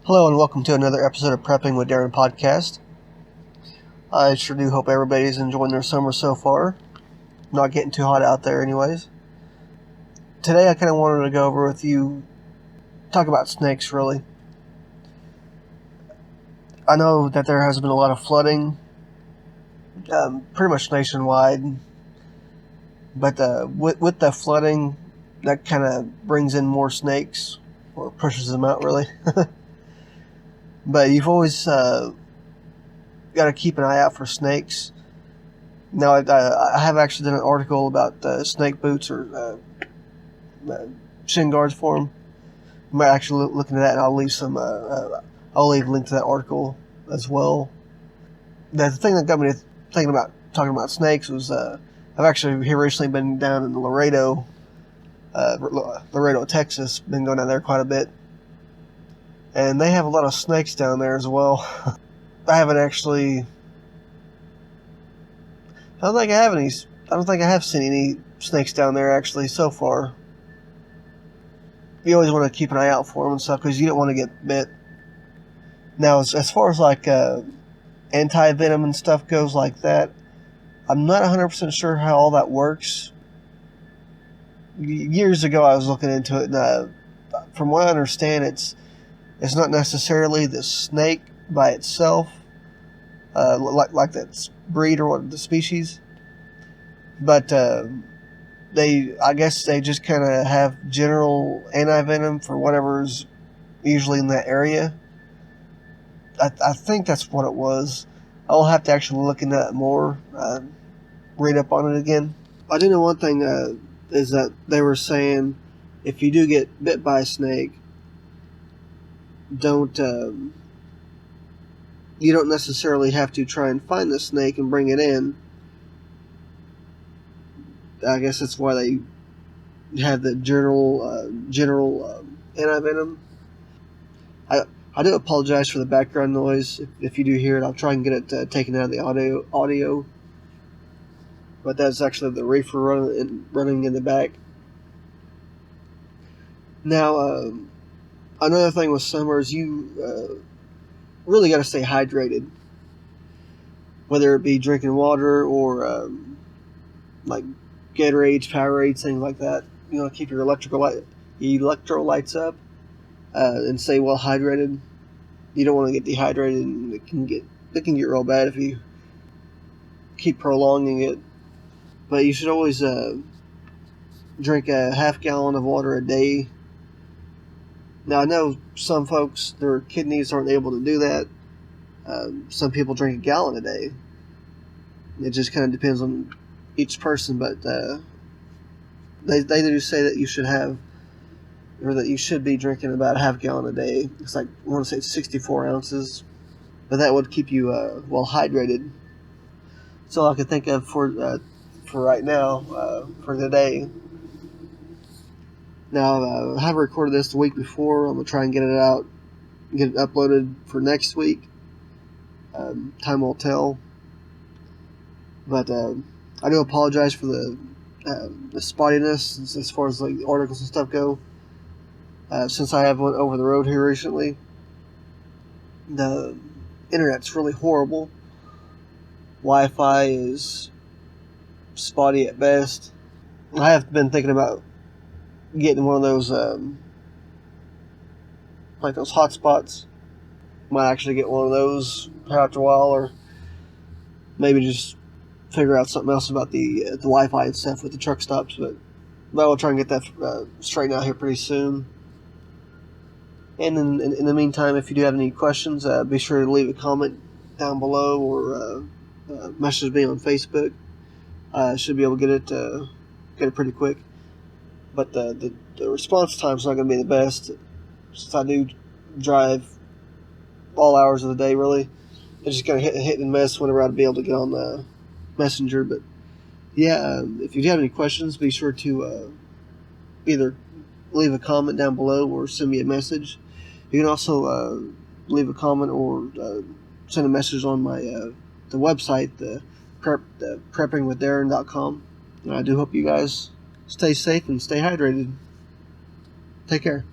Hello and welcome to another episode of Prepping with Darren podcast. I sure do hope everybody's enjoying their summer so far. Not getting too hot out there anyways. Today I kind of wanted to go over with you, talk about snakes really. I know that there has been a lot of flooding, pretty much nationwide. But with the flooding, that kind of brings in more snakes, or pushes them out really. But you've always got to keep an eye out for snakes. Now, I have actually done an article about snake boots or shin guards for them. You might actually look into that, and I'll leave a link to that article as well. The thing that got me thinking about talking about snakes was I've actually here recently been down in Laredo, Texas. Been going down there quite a bit. And they have a lot of snakes down there as well. I don't think I have seen any snakes down there actually so far. You always want to keep an eye out for them and stuff because you don't want to get bit. Now, as far as like anti-venom and stuff goes like that, I'm not 100% sure how all that works. Years ago I was looking into it, and from what I understand, it's not necessarily the snake by itself, like that breed or what the species, but I guess they just kind of have general anti-venom for whatever's usually in that area. I think that's what it was. I'll have to actually look into that more, read up on it again. I do know one thing is that they were saying if you do get bit by a snake, you don't necessarily have to try and find the snake and bring it in. I guess that's why they have the general anti-venom. I do apologize for the background noise. If you do hear it, I'll try and get it taken out of the audio. But that's actually the reefer running in the back. Now, another thing with summer is you really got to stay hydrated. Whether it be drinking water or like Gatorades, Powerades, things like that. You want to keep your electrolytes up and stay well hydrated. You don't want to get dehydrated, and it can get real bad if you keep prolonging it. But you should always drink a half gallon of water a day. Now, I know some folks, their kidneys aren't able to do that. Some people drink a gallon a day. It just kind of depends on each person, but they do say that you should be drinking about a half gallon a day. It's like, I want to say 64 ounces. But that would keep you well hydrated. That's all I can think of for right now, for today. Now, I have recorded this the week before. I'm going to try and get it uploaded for next week. Time will tell. But I do apologize for the spottiness as far as like the articles and stuff go. Since I have went over the road here recently, the internet's really horrible. Wi-Fi is spotty at best. I have been thinking about getting one of those like those hotspots. Might actually get one of those after a while, or maybe just figure out something else about the Wi-Fi and stuff with the truck stops. But I'll try and get that straightened out here pretty soon. And in the meantime, if you do have any questions, be sure to leave a comment down below or message me on Facebook. Should be able to get it pretty quick. But the response time is not going to be the best, since I do drive all hours of the day, really. It's just going to hit and miss whenever I'd be able to get on the Messenger. But yeah, if you have any questions, be sure to either leave a comment down below or send me a message. You can also leave a comment or send a message on my the website, the preppingwithdarren.com. And I do hope you guys stay safe and stay hydrated. Take care.